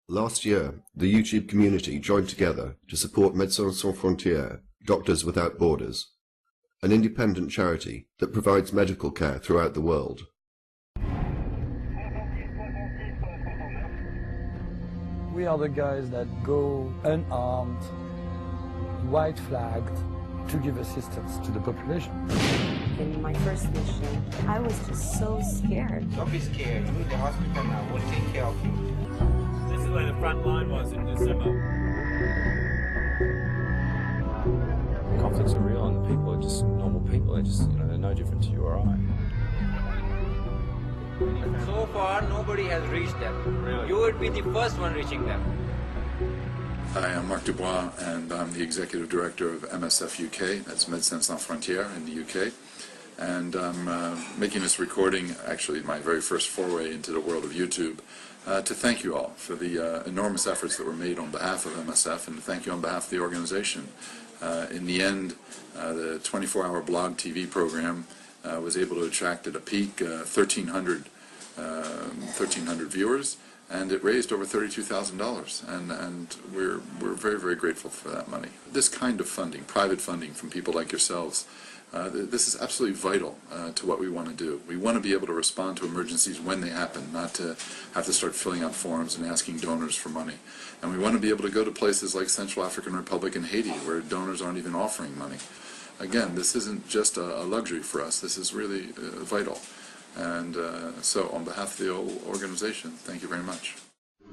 Last year, the YouTube community joined together to support Medecins Sans Frontieres, Doctors Without Borders, an independent charity that provides medical care throughout the world. We are the guys that go unarmed, white flagged, to give assistance to the population. In my first mission, I was just so scared. Don't be scared. You're in the hospital now. We'll take care of you. This is where the front line was in December. Conflicts are real, and the people are just normal people. They're just, they're no different to you or I. So far, nobody has reached them. Really? You would be the first one reaching them. Hi, I'm Marc DuBois, and I'm the Executive Director of MSF UK, that's Medecins Sans Frontieres in the UK. And I'm making this recording, actually my very first foray into the world of YouTube, to thank you all for the enormous efforts that were made on behalf of MSF, and to thank you on behalf of the organization. In the end, the 24-hour BlogTV program was able to attract at a peak 1,300 viewers, and it raised over $32,000, and we're very, very grateful for that money. This kind of funding, private funding from people like yourselves, this is absolutely vital to what we want to do. We want to be able to respond to emergencies when they happen, not to have to start filling out forms and asking donors for money. And we want to be able to go to places like Central African Republic and Haiti, where donors aren't even offering money. Again, this isn't just a luxury for us. This is really vital. And so, on behalf of the whole organization, thank you very much.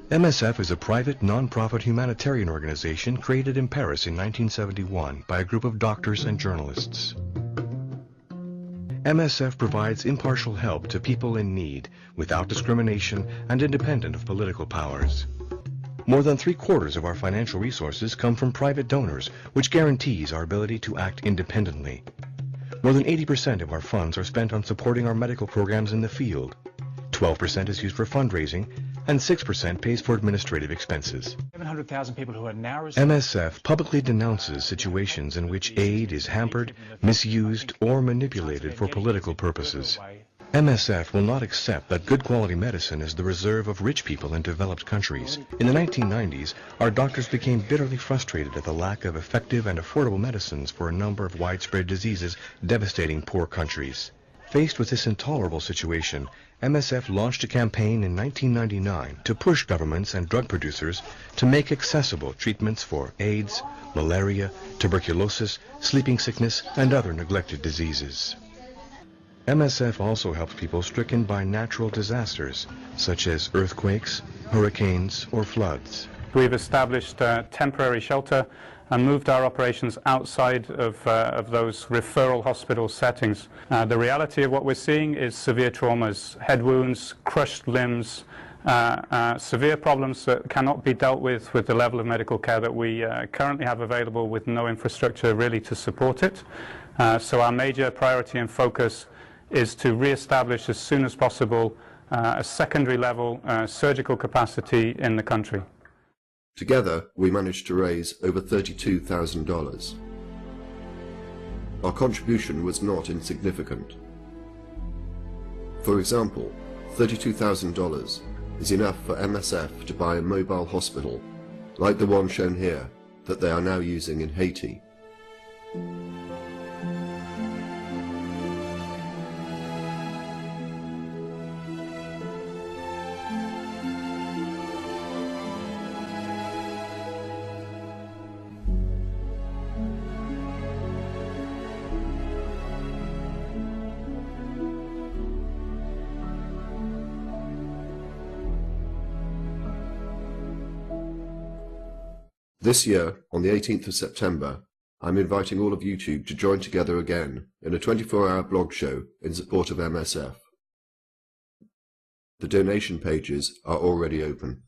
MSF is a private, non-profit humanitarian organization created in Paris in 1971 by a group of doctors and journalists. MSF provides impartial help to people in need, without discrimination and independent of political powers. More than 3/4 of our financial resources come from private donors, which guarantees our ability to act independently. More than 80% of our funds are spent on supporting our medical programs in the field. 12% is used for fundraising, and 6% pays for administrative expenses. 700,000 people who are now MSF publicly denounces situations in which aid is hampered, misused, or manipulated for political purposes. MSF will not accept that good quality medicine is the reserve of rich people in developed countries. In the 1990s, our doctors became bitterly frustrated at the lack of effective and affordable medicines for a number of widespread diseases devastating poor countries. Faced with this intolerable situation, MSF launched a campaign in 1999 to push governments and drug producers to make accessible treatments for AIDS, malaria, tuberculosis, sleeping sickness, and other neglected diseases. MSF also helps people stricken by natural disasters, such as earthquakes, hurricanes, or floods. We've established a temporary shelter and moved our operations outside of those referral hospital settings. The reality of what we're seeing is severe traumas, head wounds, crushed limbs, severe problems that cannot be dealt with the level of medical care that we currently have available, with no infrastructure really to support it. So our major priority and focus is to re-establish as soon as possible a secondary level surgical capacity in the country. Together, we managed to raise over $32,000. Our contribution was not insignificant. For example, $32,000 is enough for MSF to buy a mobile hospital, like the one shown here, that they are now using in Haiti. This year, on the 18th of September, I'm inviting all of YouTube to join together again in a 24-hour blog show in support of MSF. The donation pages are already open.